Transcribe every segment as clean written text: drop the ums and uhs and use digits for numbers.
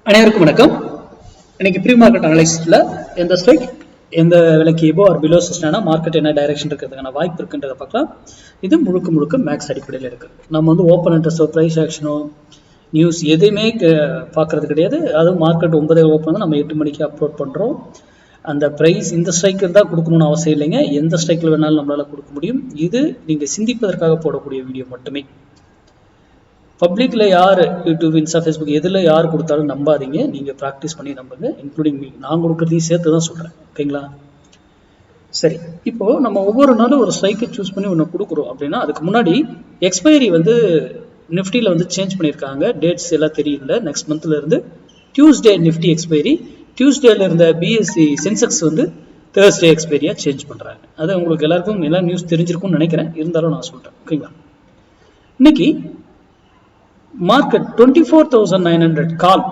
அனைவருக்கும் வணக்கம். இன்னைக்கு ப்ரீ மார்க்கெட் அனலைசிஸ்ல எந்த ஸ்ட்ரைக் எந்த விலைக்கு எபோ ஆர் பிலோ சிஸ்டம்னா மார்க்கெட் என்ன டைரக்ஷன் இருக்கிறதுக்கான வாய்ப்பு இருக்குன்றத பார்க்கலாம். இது முழுக்க மேக்ஸ் அடிப்படையில் இருக்கு. நம்ம ஓப்பன் இன்ட்ரெஸ்டோ பிரைஸ் ஆக்ஷனோ நியூஸ் எதுவுமே பார்க்கறது கிடையாது. அதுவும் மார்க்கெட் 9 ஓப்பன் வந்து நம்ம 8 மணிக்கு அப்லோட் பண்றோம். அந்த பிரைஸ் இந்த ஸ்ட்ரைக்கு தான் கொடுக்கணும்னு அவசியம் இல்லைங்க. எந்த ஸ்ட்ரைக்கில் வேணாலும் நம்மளால கொடுக்க முடியும். இது நீங்க சிந்திப்பதற்காக போடக்கூடிய வீடியோ மட்டுமே. பப்ளிக்ல யார் யூடியூப், இன்ஸ்டா, ஃபேஸ்புக் எதில் யார் கொடுத்தாலும் நம்பாதீங்க. நீங்கள் ப்ராக்டிஸ் பண்ணி நம்புங்க. இன்க்ளூடிங் மீ, நான் கொடுக்குறதையும் சேர்த்து தான் சொல்கிறேன். ஓகேங்களா? சரி, இப்போ நம்ம ஒவ்வொரு நாளும் ஒரு ஸ்ட்ரைக்கை சூஸ் பண்ணி ஒன்று கொடுக்குறோம் அப்படின்னா அதுக்கு முன்னாடி எக்ஸ்பைரி நிஃப்டியில் சேஞ்ச் பண்ணியிருக்காங்க. டேட்ஸ் எல்லாம் தெரியல. நெக்ஸ்ட் மந்த்ல இருந்து டியூஸ்டே நிஃப்டி எக்ஸ்பைரி, டியூஸ்டேல இருந்த பிஎஸ்சி சென்செக்ஸ் தேர்ஸ்டே எக்ஸ்பைரியா சேஞ்ச் பண்றாங்க. அது உங்களுக்கு எல்லாருக்கும் எல்லாம் நியூஸ் தெரிஞ்சிருக்கும்னு நினைக்கிறேன். இருந்தாலும் நான் சொல்றேன். ஓகேங்களா? இன்னைக்கு மார்க்கெட் 24,900 கால்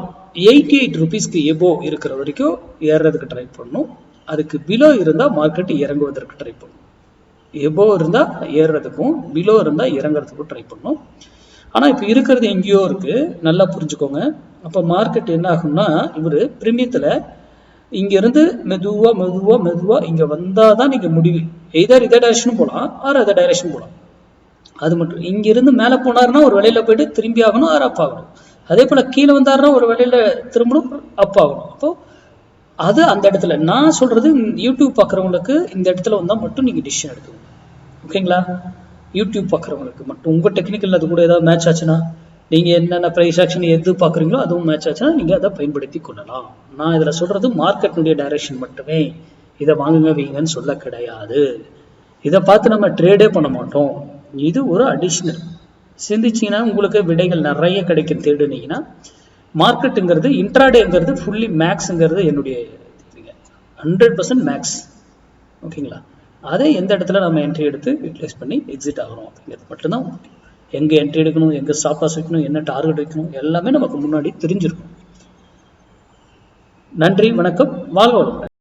88 ரூபீஸ்க்கு எபோ இருக்கிற வரைக்கும் ஏறதுக்கு ட்ரை பண்ணும். அதுக்கு பிலோ இருந்தா மார்க்கெட் இறங்குவதற்கு ட்ரை பண்ணும். எபோ இருந்தா ஏறுறதுக்கும் பிலோ இருந்தா இறங்குறதுக்கும் ட்ரை பண்ணும். ஆனா இப்ப இருக்கிறது எங்கேயோ இருக்கு, நல்லா புரிஞ்சுக்கோங்க. அப்ப மார்க்கெட் என்ன ஆகும்னா, இவரு பிரீமியத்துல இங்க இருந்து மெதுவா இங்க வந்தாதான் நீங்க முடிவு. எய்தர் இதே டைரக்ஷன் போலாம் ஆர் அதே டைரக்ஷன் போலாம். அது மட்டும். இங்க இருந்து மேல போனாருன்னா ஒரு வேலையில போயிட்டு திரும்பி ஆகணும், ஆர் அப் ஆகணும். அதே போல கீழே வந்தாருன்னா ஒரு வேலையில திரும்பணும், அப் ஆகணும். அப்போ அது அந்த இடத்துல நான் சொல்றது, யூடியூப் பாக்குறவங்களுக்கு இந்த இடத்துல வந்தா மட்டும் நீங்க டிசிஷன் எடுக்கணும். ஓகேங்களா? யூடியூப் பாக்குறவங்களுக்கு மட்டும் உங்க டெக்னிக்கல் அது கூட ஏதாவது மேட்ச் ஆச்சுன்னா, நீங்க என்னென்ன பிரைஸ் ஆக்ஷன் எது பாக்குறீங்களோ அதுவும் மேட்ச் ஆச்சுன்னா நீங்க அதை பயன்படுத்தி கொள்ளலாம். நான் இதுல சொல்றது மார்க்கெட்டுடைய டைரக்ஷன் மட்டுமே. இதை வாங்குங்க வீங்கன்னு சொல்ல கிடையாது. இதை பார்த்து நம்ம ட்ரேடே பண்ண மாட்டோம். இது ஒரு அடிஷ்னல். சிந்திச்சீங்கன்னா உங்களுக்கு விடைகள் நிறைய கிடைக்கும். தேடுனீங்கன்னா மார்க்கெட்டுங்கிறது இன்ட்ராடேங்கிறது ஃபுல்லி மேக்ஸ்ங்கிறது என்னுடைய 100% மேக்ஸ். ஓகேங்களா? அதை எந்த இடத்துல நம்ம என்ட்ரி எடுத்து யூட்டிலைஸ் பண்ணி எக்ஸிட் ஆகணும் அப்படிங்கிறது மட்டும்தான். எங்க என்ட்ரி எடுக்கணும், எங்க ஸ்டாப் லாஸ் வைக்கணும், என்ன டார்கெட் வைக்கணும், எல்லாமே நமக்கு முன்னாடி தெரிஞ்சிருக்கும். நன்றி, வணக்கம், வாழ்க வளமுடன்.